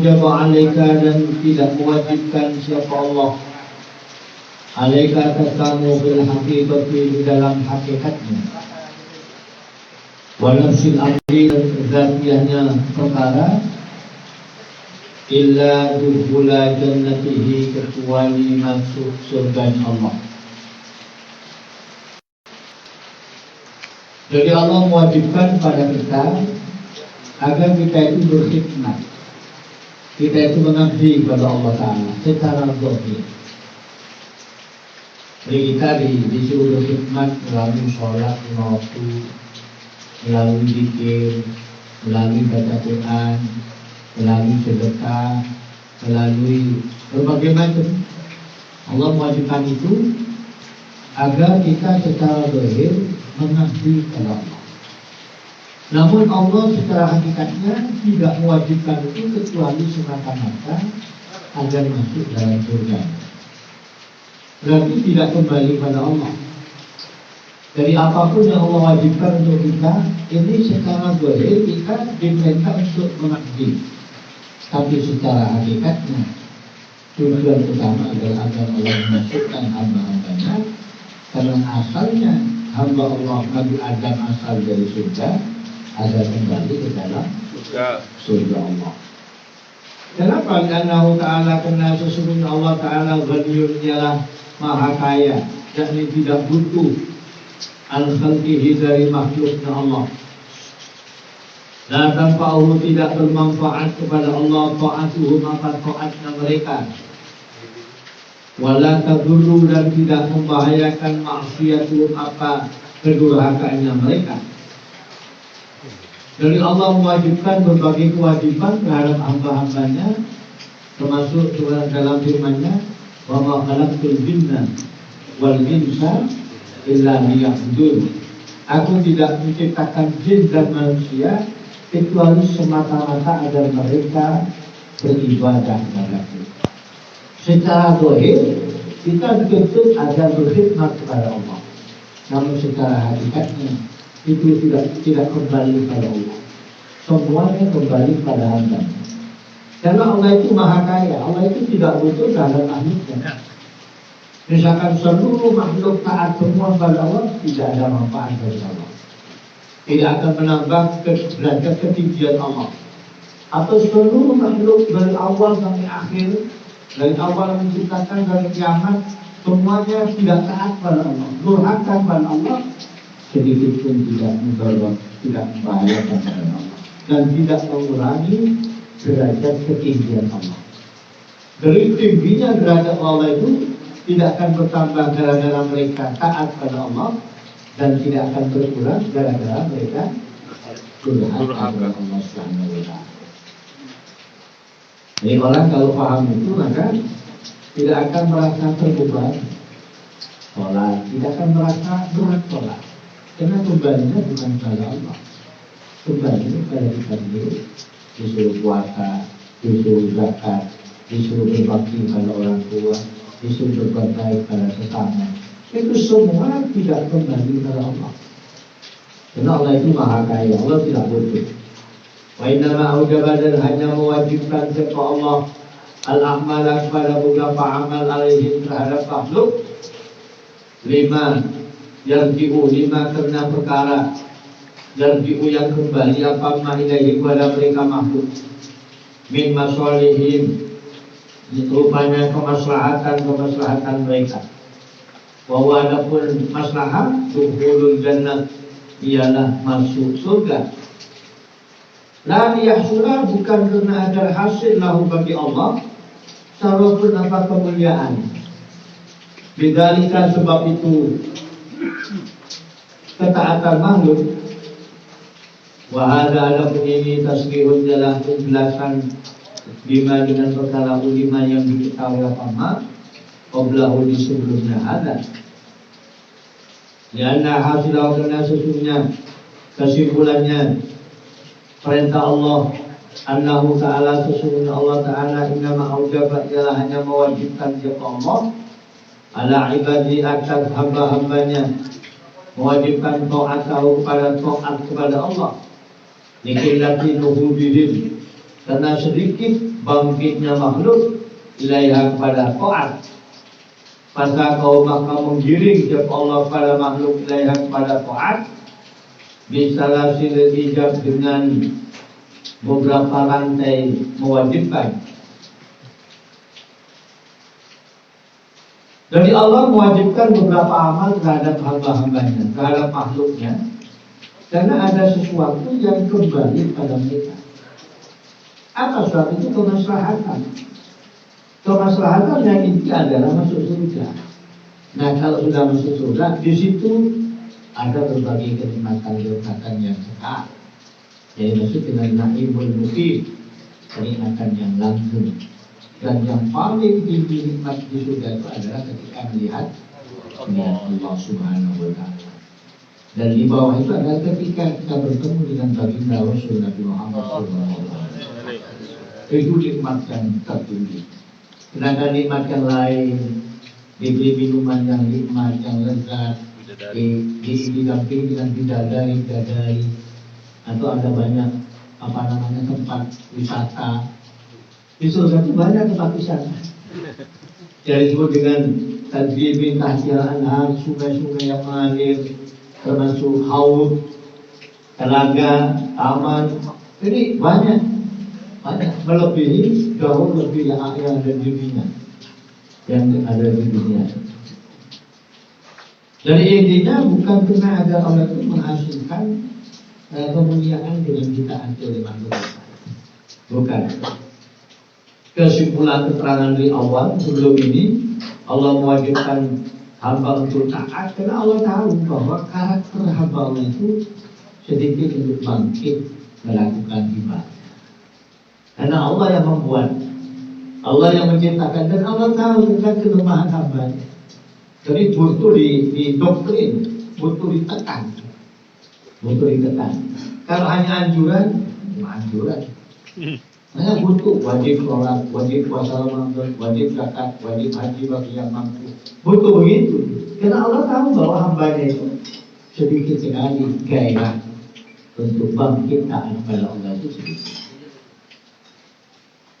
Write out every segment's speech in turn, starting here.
aujaba alaika dan tidak mewajibkan siapa Allah alaika atas kamu bil haqiqati di dalam hakikatnya wa nafsil amri dan zatiahnya perkara illa dukhula jannatihi kecuali masuk surga Allah. Jadi Allah mewajibkan pada kita agar kita itu berkhidmat, kita itu mengabdi kepada Allah Ta'ala secara zahir. Jadi kita disuruh berkhidmat melalui sholat, melalui zikir, melalui baca Quran, melalui sedekah, melalui berbagai macam. Allah mewajibkan itu agar kita secara zahir mengabdi kepada Allah. Namun Allah secara hakikatnya tidak mewajibkan itu kecuali semata-mata agar masuk dalam surga. Berarti tidak kembali pada Allah. Dari apapun yang Allah wajibkan untuk kita, ini secara zahir kita diperintah untuk mengabdi. Tapi secara hakikatnya tujuan utama adalah agar Allah memasukkan hamba-hambanya, karena asalnya hamba Allah Nabi Adam asal dari surga, agar kembali ke dalam surga Allah. Kenapa? Karena Allah Ta'ala, karena sesungguhnya Allah Ta'ala ghaniyun, ialah maha kaya, yakni tidak butuh al-khalqihi dari makhluknya Allah. La tanfa'uhu, tidak bermanfaat kepada Allah ta'atuhu, maka ta'atnya mereka. Wala tadurru, dan tidak membahayakan maksiatuhum, apa kedurhakaannya mereka. Jadi Allah mewajibkan berbagai kewajiban terhadap hamba-hambanya, termasuk dalam firman-Nya, wa ma khalaqtul jinna wal insa illa liya'budun. Aku tidak menciptakan jin dan manusia kecuali semata-mata agar mereka beribadah kepadaku. Secara zahir kita dituntut agar berkhidmat kepada Allah. Namun secara hakikatnya itu tidak kembali pada Allah. Semuanya kembali pada hamba. Karena Allah itu maha kaya, Allah itu tidak butuh terhadap makhluknya. Misalkan seluruh makhluk taat semua pada Allah, tidak ada manfaat dari Allah. Tidak akan menambah derajat ketinggian Allah. Atau seluruh makhluk dari awal sampai akhir, dari awal menciptakan dari kiamat, semuanya tidak taat pada Allah, durhaka pada Allah, sedikit pun tidak mendorong, tidak membahayakan pada Allah, dan tidak mengurangi derajat ketinggian Allah. Dari tingginya derajat Allah itu tidak akan bertambah gara-gara mereka taat pada Allah, dan tidak akan berkurang gara-gara mereka durhaka pada Allah Subhanahu wa Ta'ala. Jadi orang kalau paham itu maka tidak akan merasa terbebani sholat, tidak akan merasa berat sholat, karena kembalinya bukan pada Allah, kembalinya pada kita sendiri. Disuruh puasa, disuruh zakat, disuruh berbakti pada orang tua, disuruh berbuat baik pada sesama. Itu semua tidak kembali pada Allah. Karena Allah itu maha kaya, Allah tidak butuh. Wa innama aujaba, dan hanya mewajibkan siapa Allah al-a'mala kepada beberapa amal alaihim terhadap makhluk. Lima karena perkara yarji'u yang kembali apa ma'ilaihi kepada mereka makhluk min masolihim, rupanya kemaslahatan mereka. Bahwa adapun maslahat dukhulul jannah, ialah masuk surga. La yahsula, bukan karena ada hasil lahu bagi Allah walaupun apa kemuliaan. Bidzalika, sebab itu ketaatan makhluk. Wa hadza, adapun ini tasbihun, adalah penjelasan bima dengan perkara ulima yang diketahui apa qablahu di sebelumnya ada. Karena hasilah, karena sesungguhnya kesimpulannya perintah Allah Allahu Ta'ala, sesungguhnya Allah Ta'ala innama aujaba, ialah hanya mewajibkan siapa Allah ala ibadi, atas hamba-hambanya, mewajibkan taat kepada Allah likillati nuhudihim, karena sedikit bangkitnya makhluk ilaiha kepada taat, maka kau maka menggiring jab Allah pada makhluk ilaiha kepada taat bisalah silil ijab dengan beberapa rantai mewajibkan. Jadi Allah mewajibkan beberapa amal terhadap hamba-hambanya, terhadap makhluknya, karena ada sesuatu yang kembali pada mereka. Apa sesuatu itu? Kemaslahatan. Kemaslahatan yang inti adalah masuk surga. Nah, kalau sudah masuk surga, di situ ada berbagai kenikmatan yang kekal. Jadi maksud dengan naimul muqim, kenikmatan yang langgeng. Dan yang paling tinggi nikmat di surga itu adalah ketika melihat Allah Subhanahu wa Ta'ala. Dan di bawah itu adalah ketika kita bertemu dengan baginda Rasul Nabi Muhammad SAW. Itu nikmat yang tertinggi. Sedangkan nikmat yang lain, diberi minuman yang nikmat, yang lezat, didampingi dengan bidadari, atau ada banyak tempat wisata. Di surga itu banyak tempat wisata. Yang disebut dengan tajribin tahtil anhar, sungai-sungai yang mengalir, termasuk haud, telaga, taman. Jadi banyak melebihi, jauh lebih yang ada di dunia, Jadi intinya bukan karena ada orang itu menghasilkan kemuliaan dengan jutaan oleh makhluk. Bukan. Kesimpulan keterangan di awal sebelum ini, Allah mewajibkan hamba untuk taat karena Allah tahu bahwa karakter hamba Allah itu sedikit untuk bangkit melakukan ibadah. Karena Allah yang membuat, Allah yang menciptakan, dan Allah tahu tentang kelemahan hambanya. Jadi butuh didoktrin, butuh ditekan. Kalau hanya anjuran. Hanya butuh wajib sholat, wajib puasa Ramadan, wajib zakat, wajib haji bagi yang mampu. Butuh begitu. Karena Allah tahu bahwa hambanya itu sedikit sekali gairah untuk bangkit taat kepada Allah itu sedikit.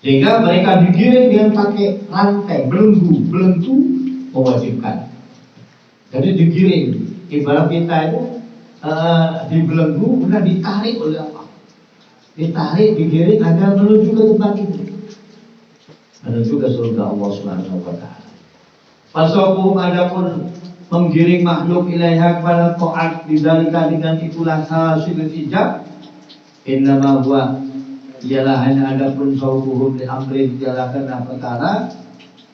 Sehingga mereka digiring dengan pakai rantai, belenggu mewajibkan. Jadi digiring, ibarat kita itu dibelenggu, kemudian ditarik oleh Allah. Ditarik, digiring agar menuju ke tempat itu, menuju ke surga Allah Subhanahu wa Ta'ala. Fasokum adapun menggiring makhluk ilaiha kepada taat, didzalika dengan itulah hasil ijab. Innama huwa, ialah hanya adapun saubuhum li amrin, ialah karena perkara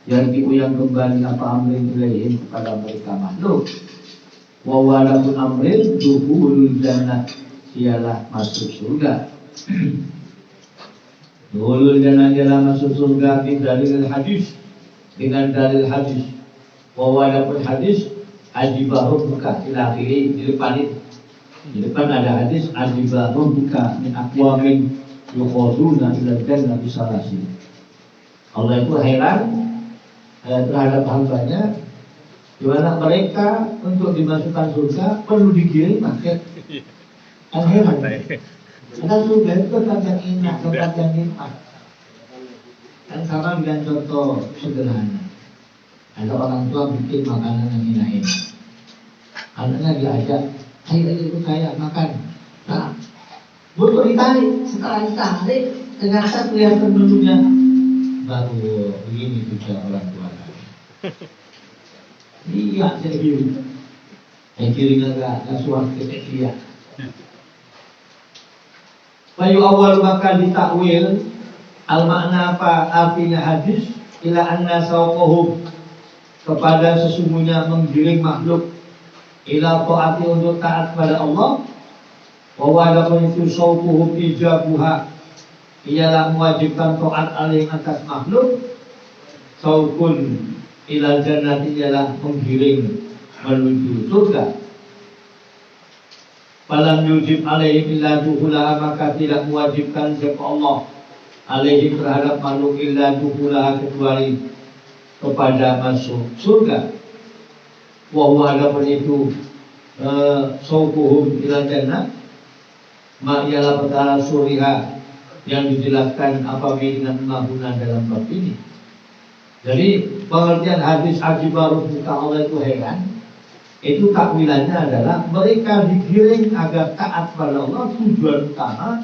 yang kembali apa amrin ilaihim kepada mereka makhluk. Wa adapun amrin dukhulul jannah, ialah masuk surga. Dukhulul jannah ialah masuk surga di dalil hadis, dengan dalil hadis. Wa adapun hadis ajibahum buka ila akhiri, di depan ada hadis ajibahum buka min aqwamin yukhaduna ila jannah bisalasi. Allah itu heran terhadap hambanya, di mana mereka untuk dimasukkan surga perlu digiring pakai. Kan heran. Karena surga itu tempat yang indah, tempat yang nikmat. Dan sama dengan contoh sederhana. Ada orang tua bikin makanan yang enak-enak. Anaknya diajak, ayo ikut saya makan. Nah, butuh ditarik. Setelah ditarik, ternyata kelihatan menunya. Baru begini juga orang tua. Iya, saya kiri. Saya kiri enggak suatu kesekian. Bayu awal maka ditakwil al makna apa artinya hadis ila anna sawqahum, kepada sesungguhnya menggiring makhluk ila taati, untuk taat pada Allah. Wa adapun itu sawquhum ijabuha, ialah mewajibkan taat alih atas makhluk. Sawqun ila jannati, ialah menggiring menuju surga. Falam yujib alaihi illa dukhulaha, maka tidak mewajibkan siapa Allah alaihi terhadap makhluk illa dukhulaha, kecuali kepada masuk surga. Wa huwa adapun itu sawquhum ila jannah, ma ialah perkara suriha yang dijelaskan apabila mahuna dalam bab ini. Jadi pengertian hadis ajibaru buka Allah itu heran, itu takwilannya adalah mereka digiring agar taat pada Allah, tujuan utama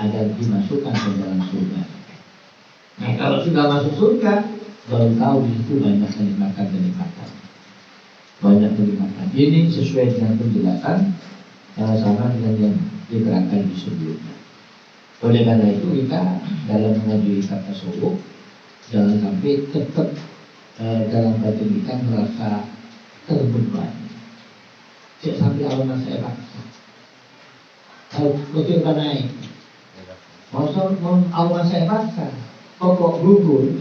agar dimasukkan ke dalam surga. Nah kalau sudah masuk surga, baru tahu di situ banyak kenikmatan. Banyak kenikmatan. Ini sesuai dengan penjelasan sama dengan yang diterangkan di sebelumnya. Oleh karena itu kita dalam mengaji kata tasawuf jangan sampai tetap dalam batin kita merasa terbebani. Cek sampai awalnya saya paksa. Kalau betul kan naik, mau awalnya saya paksa. Pokok gugur,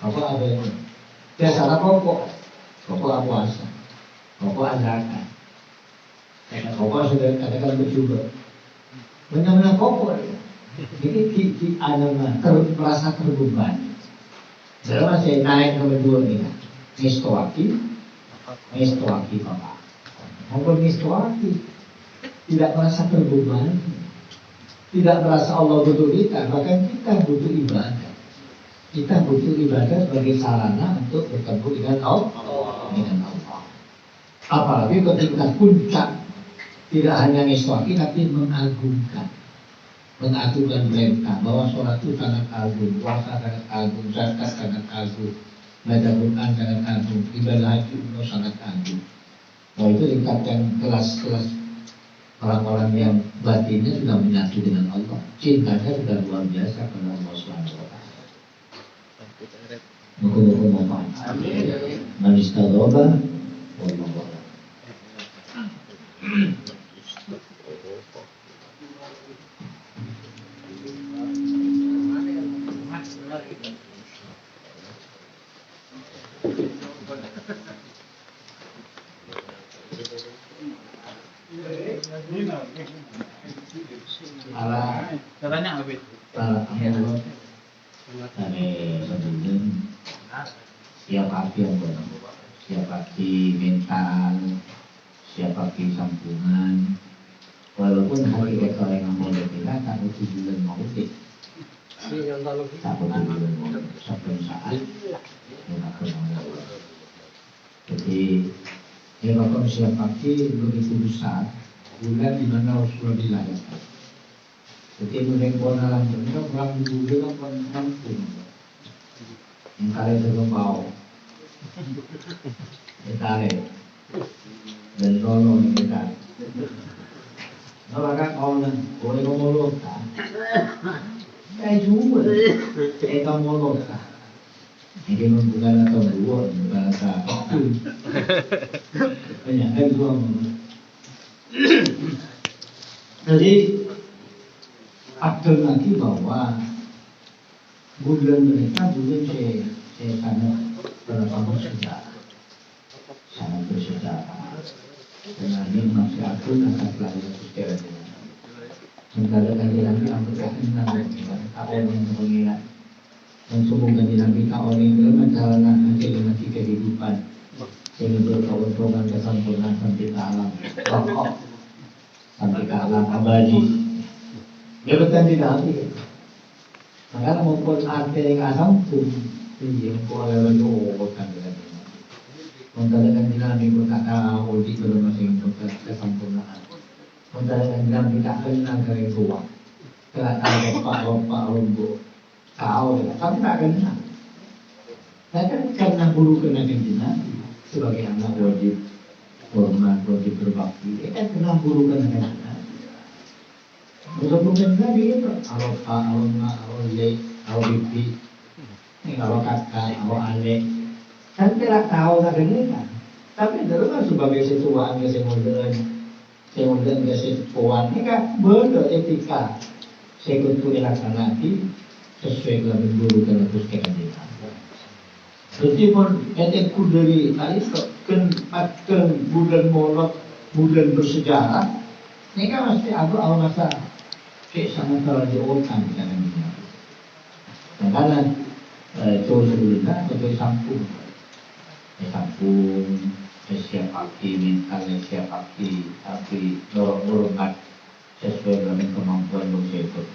apa ada ini? Biasa pokok puasa, pokok azakan. Pokok sudah katakan bersyukur. Benar-benar pokok. Jadi merasa terbebani. Selama saya naik nomor 2 ini, Mistowaki Bapak. Maupun Mistowaki tidak merasa terbebani, tidak merasa Allah butuh kita, bahkan kita butuh ibadah. Kita butuh ibadah sebagai sarana untuk bertemu dengan Allah. Apalagi ketika puncak, tidak hanya Mistowaki tapi mengagungkan mereka bahwa sholat itu sangat agung, puasa sangat agung, zakat sangat agung, baca Quran sangat agung, ibadah haji umroh sangat agung. Nah itu tingkatkan kelas-kelas orang-orang yang batinnya sudah menyatu dengan Allah, cintanya sudah luar biasa kepada Allah Subhanahu Wa Taala. Mudah-mudahan manfaat. Man istadaba wallahu a'lam. Caranya apa? Siap hati yang benar, siap hati mental, siap hati sambungan. Walaupun hari rekor yang mau kita tak butuh bulan mau sih, tak butuh bulan mau satu saat jadi yang akan siap hati begitu besar bulan di mana Rasulullah dilahirkan. Jadi mereka bonalan mereka orang dulu kan kampung yang kalian belum mau ditarik dan nolong kita. Orang orang boleh ngomong kan? Kayak juga, kayak ngomong kan? Ini bukan atau dua, bukan atau banyak kan dua. Jadi aktor lagi bahwa bulan mereka bulan saya sangat bersejarah, sangat bersejarah. Karena ini masih akun akan pelajar sejarah. Sementara kali nanti Amerika ini tahun yang mengira dan semoga nanti tahun ini bermasalah nanti dengan kehidupan yang berkawan-kawan kesempurnaan sampai ke alam rokok sampai ke alam abadi. Dia betul tidak habis. Maka maupun ada yang asam pun yang kuala lagi kan dengan mengatakan dinamik berkata di dalam masing kesempurnaan. Mengatakan dinamik tak kenal dari tua. Tidak tahu pak rombo kau tapi tak kenal. Tapi karena guru kena dinamik sebagai anak wajib hormat, wajib berbakti. Dia kan kenal guru kena dinamik. Mungkin Nabi itu kalau pak, kalau mak, kalau le, kalau bibi, kalau kakak, kalau adik. Kan tidak tahu nak dengar. Tapi dulu kan sebagai setuaan ke semudah ke setuaan ini kan benda etika. Sekutu dilaksanakan sesuai dengan guru dan puskekan kita. Meskipun etikku dari tadi ke bulan molot, bulan bersejarah, ini kan mesti aku awal masa sangat terlalu otak kan ini. Karena itu sebelumnya sebagai sampung. Siap hati, mental siap hati, tapi hormat sesuai dengan kemampuan bersifat.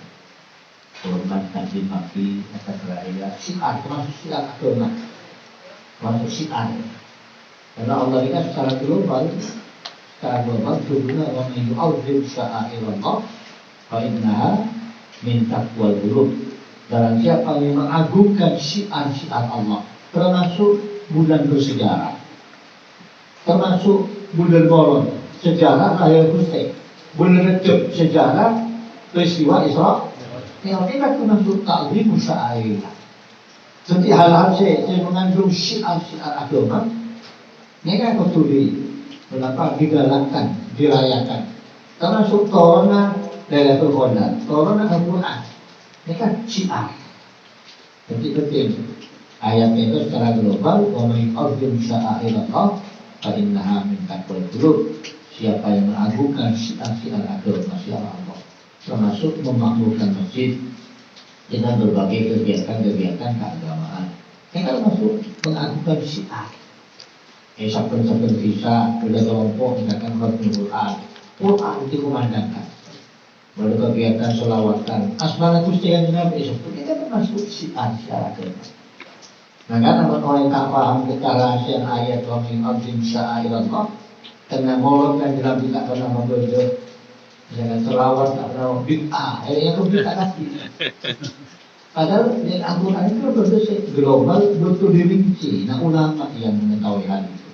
korban caci maki kata raya syiar termasuk syiar agama, termasuk syiar. Karena Allah ini secara global turunnya wa man yu'azzim sya'airallah fa innaha min taqwal qulub. Barang siapa yang mengagungkan syiar-syiar Allah, termasuk bulan bersejarah, termasuk bulan Bolon, sejarah lahir Hussein, bulan Rejab, sejarah peristiwa Isra. Yang ini termasuk ta'zim sya'airah. Seperti hal-hal yang mengandung syiar-syiar agama, ini kan ketuli, kenapa digalakkan, dirayakan. Termasuk Torona Lailatul Qadar, Torona Al-Quran. Ini kan syiar. Jadi penting. Ayat itu secara global, wa man yu'azzim sya'airallah fa innaha min taqwal qulub. Siapa yang mengagungkan syiar-syiar agama, syiar Allah, termasuk memakmurkan masjid dengan berbagai kegiatan-kegiatan keagamaan. Ini kan masuk mengagungkan syiar. Saben-saben bisa beda kelompok misalkan Quran dikumandangkan. Lalu kegiatan selawatan asmana Gusti Kanjeng Nabi itu kan termasuk syiar agama. Nah kan orang tak paham kekarasian ayat wa min azim sya'airallah karena molot kan dalam tidak pernah membaca misalkan selawat tak pernah bid'ah yang bid'ah lagi. Padahal yang Al-Quran itu berbeda global betul dirinci. Nah ulama yang mengetahui hal itu,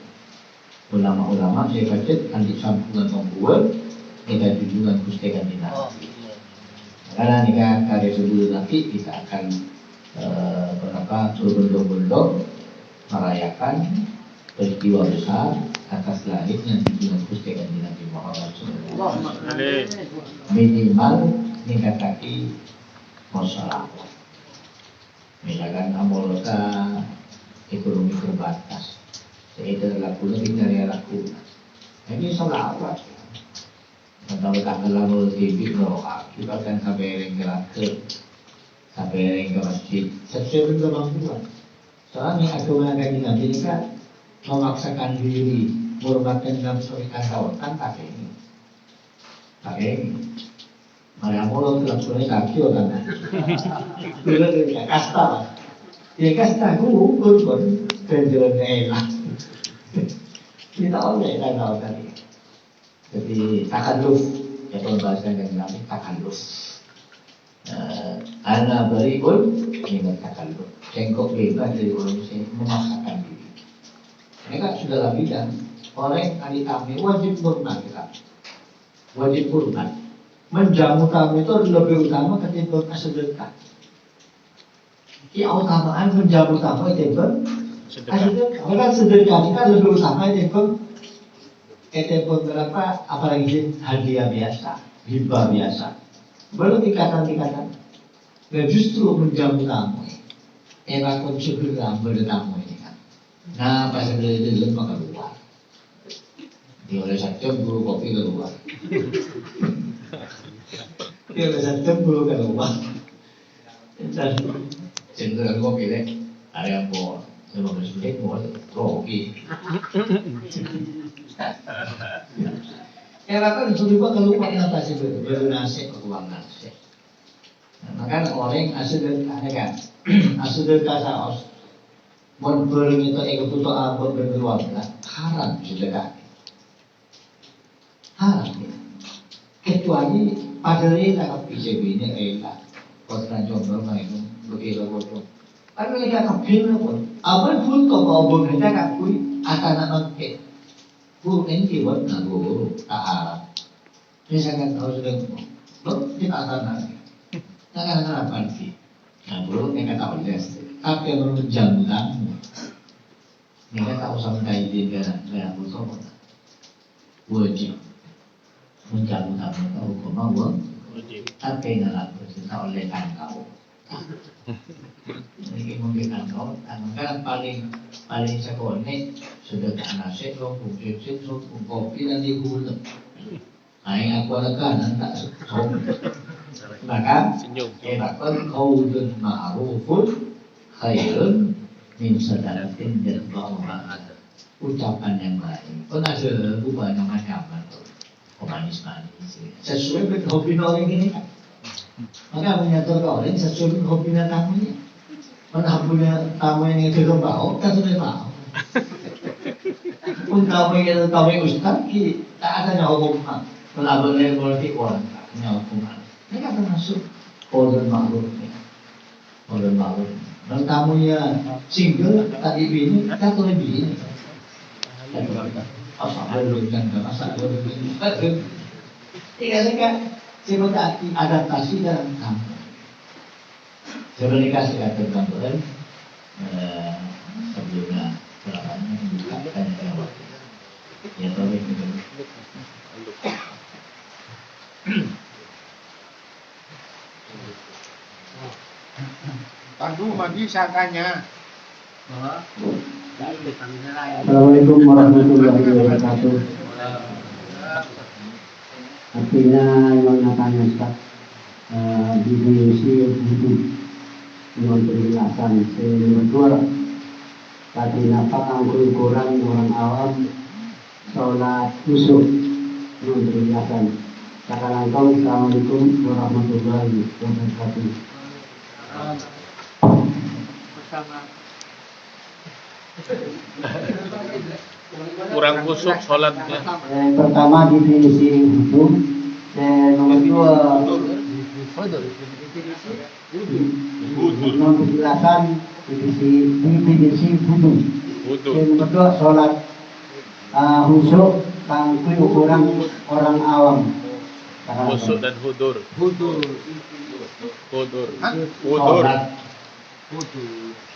ulama-ulama saya baca nanti sambungan membuat kita junjungan Gusti Kanjeng Nabi. Karena nikah karya sebelum nanti kita akan berbondong-bondong merayakan peristiwa besar atas lahirnya junjungan Gusti Kanjeng Nabi Muhammad SAW. Minimal nikah kaki masalah. Misalkan amoloka ekonomi terbatas, itu lakukan tinggal laku. Ini salah apa? Kalau tak kelam TV berdoa, kita akan sampai ke masjid. Sesuai dengan kemampuan. Soalnya agama Kanjeng Nabi ini kan memaksakan diri menghormatkan dalam syariat tahun kan pakai ini. Malah mau lakukan kaki orang kan. Bila dia kasta, dia kasta guru pun penjualan enak. Kita oleh tahu tadi. Jadi takalluf, ya kalau bahasa yang Nabi takalluf. Ana bariun minat takalluf. Cengkok bebas dari orang Muslim memaksakan diri. Mereka sudah lebih dan oleh ahli kami wajib hormat kita. Wajib hormat. Menjamu tamu itu lebih utama ketimbang sedekah. Keutamaan menjamu tamu itu sedekah. Karena sedekah itu kan lebih utama ketimbang berapa? Apalagi hadiah biasa, hibah biasa. Belum ikatan-ikatan. Dan justru menjamu tamu. Enak pun segera bertamu ini kan. Nah pas itu maka keluar. Dia oleh satu guru kopi keluar. Dia bisa cemburu ke rumah dan cenderung kopi deh area bol 15 menit mau kopi ya kan disuruh keluar apa sih bernasib ke uang nasi. Maka orang asal ada kan asal saos mau beri itu ego apa berkeluarga haram sedekah haram kecuali padahal ini tak PJB ini enak. Kota Jombang itu begitu bodoh. Tapi ini tak kepilih pun. Apa pun kau bawa kita kakui akan angket. Bu ini buat nago tak harap. Misalkan kau sudah belum kita akan nanti. Jangan apa sih? Nah belum kita tahu jelas. Tapi yang belum jamu tamu. Kita tahu sampai di negara musuh. Wajib menjamu tamu tahu kemauan. Tapi dalam bercerita oleh kau. Ini mungkin kau, kan paling sekolah sudah nasi, rumput cuci, rumput kopi dan digulung. Ayah aku ada kanan tak tahu. Maka bahkan kau dan ma'rufun khairun min sadaqatin yatba'uha adh. Ucapan yang baik. Kan ada banyak macam. Manis-manis sesuai dengan hobi orang ini kan Maka mengatur ke orang sesuai hobinya tamunya. Mana punya tamu yang itu bau, tak sudah bau. Pun tamu yang tamu ustaz, tak ada hukum. Kalau boleh berarti orang punya hukum. Ini kan termasuk order makhluk ni. Order makhluk. Dan tamunya single, tak ini, tak boleh bini. Asal belum kan, asal belum ini. Tiga-tiga, sebenarnya adaptasi dalam kamu. Sebenarnya kasih kata kamu kan, sebelumnya pelakannya buka dan jawab. Ya tapi itu. Aduh, mandi sakanya. Assalamualaikum warahmatullahi wabarakatuh. Artinya yang katanya Ustaz definisi hidup dengan penjelasan nomor 2 tadi nafak angkul kurang orang awam sholat khusyuk dengan penjelasan. Assalamualaikum warahmatullahi wabarakatuh. Kurang khusyuk sholatnya. Pertama definisi hukum, nomor 2 nomor penjelasan definisi hukum. Nomor 2 sholat khusyuk tangkui ukuran orang awam. Khusyuk dan hudur.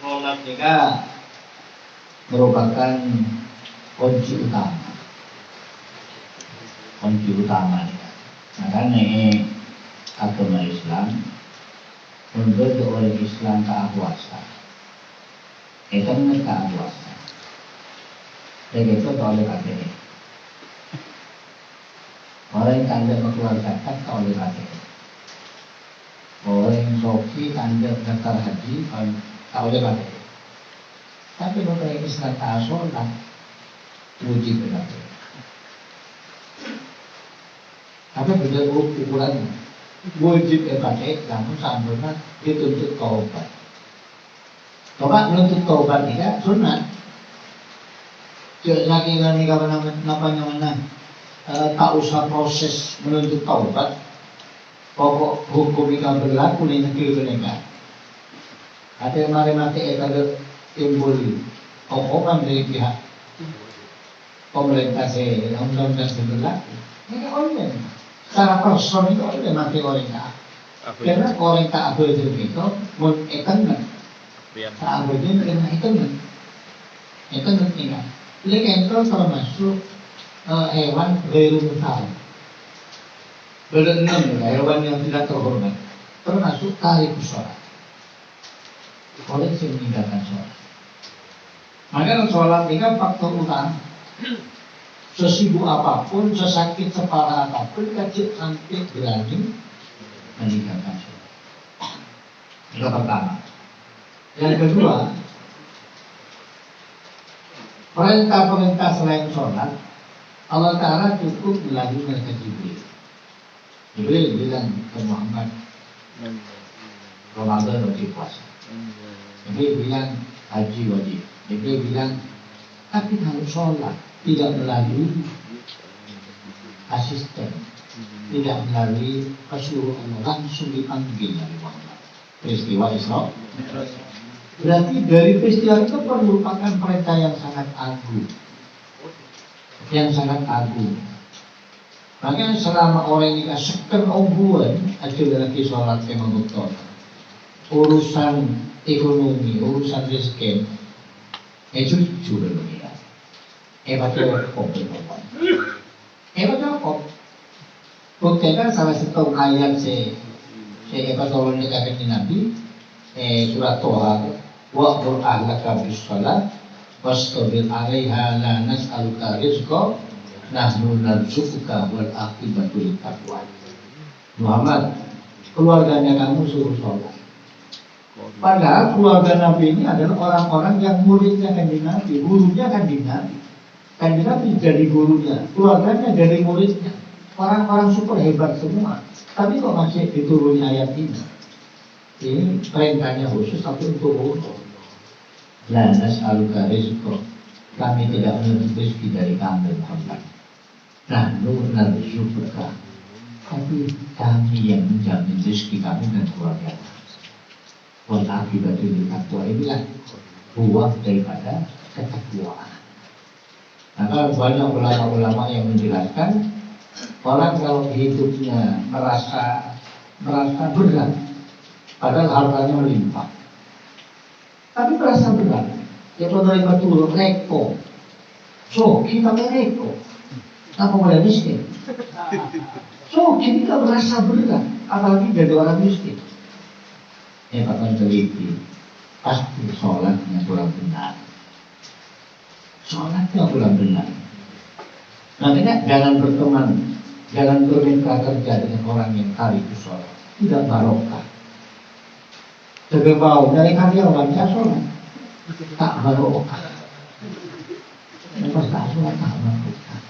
Sholat juga merupakan kunci utama. Makanya agama Islam membuat orang Islam keakuasa. Itu menurut keakuasa. Dan itu oleh KTP. Orang yang tanda mengeluarkan oleh KTP. Orang yang soki tanda daftar haji tak oleh KTP. Tapi orang yang Islam tak sholat wajib KTP. Tapi beda ukuran wajib KTP, namun sampai dituntut taubat. Coba menuntut taubat tidak sunat. Lagi namanya tak usah proses menuntut taubat. Pokok hukum yang berlaku di negeri mereka. Ada yang mati ada timbul omongan dari pihak pemerintah undang-undang berlaku. Ini orang secara personal itu orang mati orang tak. Karena orang tak apa itu mau ekan tak apa itu kena ekan tidak. Lek itu termasuk hewan berumur. Berenam hewan yang tidak terhormat, termasuk tarikus sholat. Oleh yang meninggalkan sholat. Maka sholat ini kan faktor utama. Sesibuk apapun, sesakit separah apapun, kecil sampai berani meninggalkan sholat. Itu pertama. Yang kedua, perintah-perintah selain sholat, Allah Ta'ala cukup melalui malaikat Jibril. Jibril bilang ke Muhammad, Ramadan wajib puasa. Jibril bilang haji wajib. Jibril bilang, tapi kalau sholat tidak melalui asisten, tidak melalui Rasulullah, langsung dipanggil dari Muhammad. Peristiwa Isra. Berarti dari peristiwa itu merupakan perintah yang sangat agung. Makanya selama orang ini sekian obuan aja lagi sholat yang mengutuk. Urusan ekonomi, urusan rezeki, jujur begini. Buktikan salah satu ayat saya tolong dikatakan Nabi surat Toha wa'mur ahlaka bis shalah wastabir 'alaiha la nas'aluka rizqa nahnu narzuquka wal aqibatu lit taqwa. Muhammad, keluarganya kamu suruh sholat. Padahal keluarga Nabi ini adalah orang-orang yang muridnya Kanjeng Nabi, gurunya Kanjeng Nabi. Kanjeng Nabi dari gurunya, keluarganya dari muridnya. Orang-orang super hebat semua. Tapi kok masih dituruni ayat ini? Ini perintahnya khusus tapi untuk umum. La nas'aluka rizqa. Kami tidak menuntut rezeki dari kamu Muhammad. Nah, narzuquka. Tapi kami yang menjamin rezeki kami dan keluarga. Wal akibatu lil taqwa. Inilah buah daripada ketakwaan. Maka banyak ulama-ulama yang menjelaskan orang kalau hidupnya merasa berat, padahal hartanya melimpah, tapi merasa berat. Dia menerima turun reko, so kita mereko, apa boleh miskin? So kita merasa berat, apalagi dari orang miskin. Bahkan teliti, pasti sholatnya kurang benar. Sholatnya kurang benar. Makanya jangan berteman, jangan bermitra kerja dengan orang yang kali itu sholat, tidak barokah. Sebab dari karyawan saya sholat, tak barokah. Lepas tak sholat tak barokah.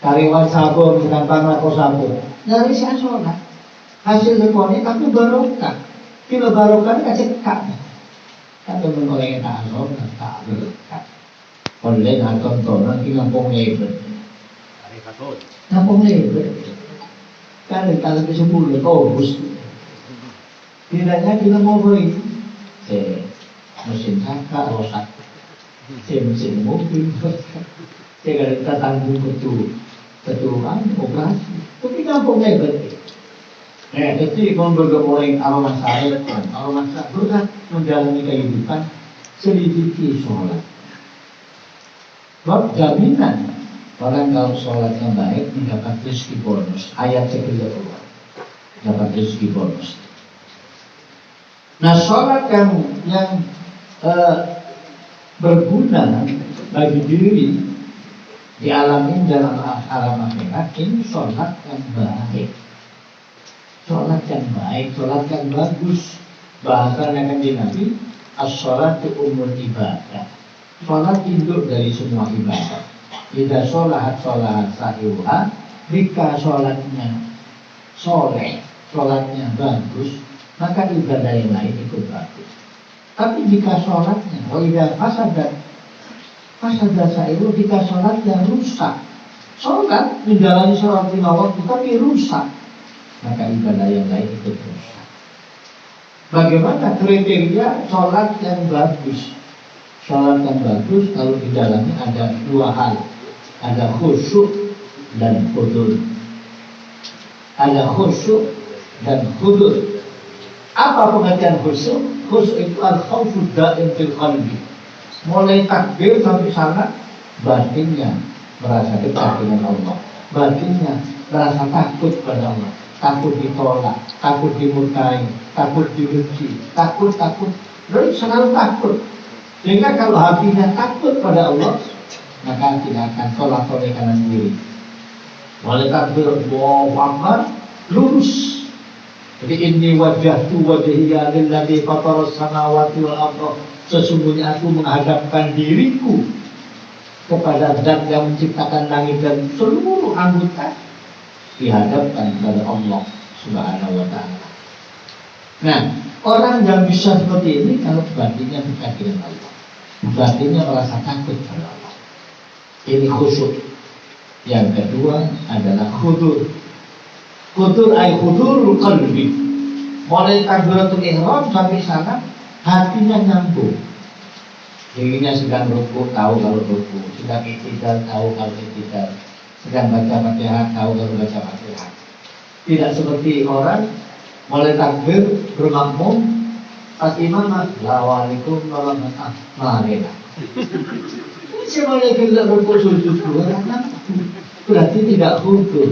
Karyawan sabun bukan tanah kau sabun, dari saya sholat, hasil rekornya tapi barokah. Bila barokah kasih kak, tapi menoleh tak sholat tak barokah. Oleh tontonan di kampung lebar. Kampung lebar. Kalau bisa mulai bus. Tidaknya kita mau beli mesin kakak rosak, mesin mobil rosak. Saya kita tanggung ketuaan operasi. Tapi kampung lebar. Jadi kalau orang aroma saya berat menjalani kehidupan selidiki sholat. Sebab jaminan orang kalau sholatnya baik mendapat rezeki bonus. Ayat ketiga keluar, dapat rezeki bonus. Nah, sholat yang berguna bagi diri di alam ini dalam alam akhirat ini sholat yang baik, sholat yang baik, sholat yang bagus. Bahasanya kan di Nabi, as-sholatu umul ibadah. Sholat induk dari semua ibadah. Jika sholat sahiwah, jika sholatnya soleh, sholatnya bagus, maka ibadah yang lain ikut bagus. Tapi jika sholatnya, jika fasadat sahiwah, jika sholatnya rusak, sholat menjalani sholat 5 waktu tapi rusak, maka ibadah yang lain ikut rusak. Bagaimana kriteria sholat yang bagus? Sholat yang bagus kalau di dalamnya ada 2 hal, ada khusyuk dan khudur. Ada khusyuk dan khudur. Apa pengertian khusyuk? Khusyuk itu al-khawfu da'im fil qalbi. Mulai takbir sampai salat, batinnya merasa dekat dengan Allah, batinnya merasa takut pada Allah, takut ditolak, takut dimurkai, takut dibenci, takut, lalu selalu takut. Sehingga kalau hatinya takut pada Allah, maka tidak akan tolak-tolak kanan kiri. Oleh takbir Allahu Akbar, lurus. Jadi inni wajjahtu wajhiya lilladzi fataras samawati wal ardh. Sesungguhnya aku menghadapkan diriku kepada Zat yang menciptakan langit dan seluruh anggota, dihadapkan kepada Allah Subhanahu wa taala. Nah, orang yang bisa seperti ini kalau batinnya dekat dengan Allah, batinnya merasa takut pada Allah. Ini khusyuk. Yang kedua adalah khudur. Khudur ay khudurul qalbi. Mulai takbiratul ihram sampai sana hatinya nyambung. Dirinya sedang rukuk, tahu kalau rukuk, sedang i'tidal, tahu kalau i'tidal, sedang baca Fatihah, tahu kalau baca Fatihah. Tidak seperti orang mulai takbir bermakmum, pas imam assalamualaikum warahmatullahi wabarakatuh. Semuanya kita rukuk sujud berarti tidak khudur.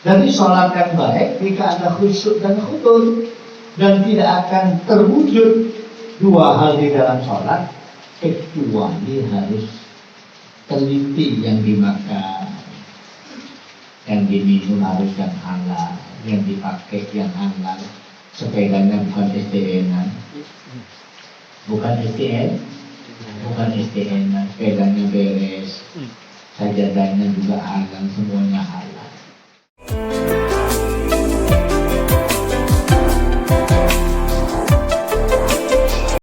Jadi sholat yang baik jika ada khusyuk dan khudur, dan tidak akan terwujud 2 hal di dalam sholat kecuali harus teliti yang dimakan, yang diminum harus yang halal, yang dipakai yang halal. Sepedanya bukan STN-an, bukan STN, sepedanya beres, sajadahnya juga halal, semuanya